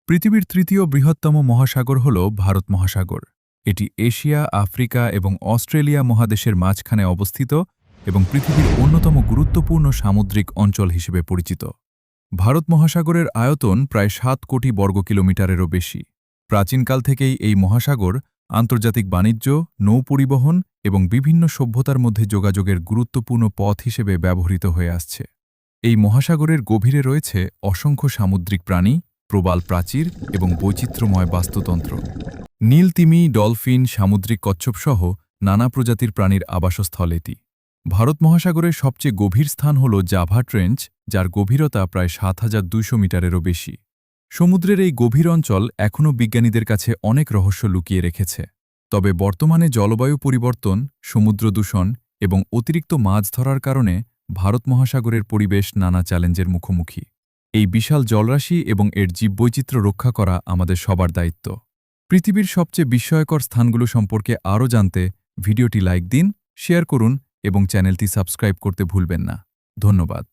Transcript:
পৃথিবীর তৃতীয় বৃহত্তম মহাসাগর হল ভারত মহাসাগর। এটি এশিয়া, আফ্রিকা এবং অস্ট্রেলিয়া মহাদেশের মাঝখানে অবস্থিত এবং পৃথিবীর অন্যতম গুরুত্বপূর্ণ সামুদ্রিক অঞ্চল হিসেবে পরিচিত। ভারত মহাসাগরের আয়তন প্রায় ৭ কোটি বর্গ কিলোমিটারেরও বেশি। প্রাচীনকাল থেকেই এই মহাসাগর আন্তর্জাতিক বাণিজ্য, নৌ পরিবহন এবং বিভিন্ন সভ্যতার মধ্যে যোগাযোগের গুরুত্বপূর্ণ পথ হিসেবে ব্যবহৃত হয়ে আসছে। এই মহাসাগরের গভীরে রয়েছে অসংখ্য সামুদ্রিক প্রাণী, প্রবাল প্রাচীর এবং বৈচিত্র্যময় বাস্তুতন্ত্র। নীল তিমি, ডলফিন, সামুদ্রিক কচ্ছপসহ নানা প্রজাতির প্রাণীর আবাসস্থল এটি। ভারত মহাসাগরের সবচেয়ে গভীর স্থান হল জাভা ট্রেঞ্চ, যার গভীরতা প্রায় ৭,২০০ মিটারেরও বেশি। সমুদ্রের এই গভীর অঞ্চল এখনও বিজ্ঞানীদের কাছে অনেক রহস্য লুকিয়ে রেখেছে। তবে বর্তমানে জলবায়ু পরিবর্তন, সমুদ্র দূষণ এবং অতিরিক্ত মাছ ধরার কারণে ভারত মহাসাগরের পরিবেশ নানা চ্যালেঞ্জের মুখোমুখি। এই বিশাল জলরাশি এবং এর জীববৈচিত্র্য রক্ষা করা আমাদের সবার দায়িত্ব। পৃথিবীর সবচেয়ে বিস্ময়কর স্থানগুলো সম্পর্কে আরও জানতে ভিডিওটি লাইক দিন, শেয়ার করুন এবং চ্যানেলটি সাবস্ক্রাইব করতে ভুলবেন না। ধন্যবাদ।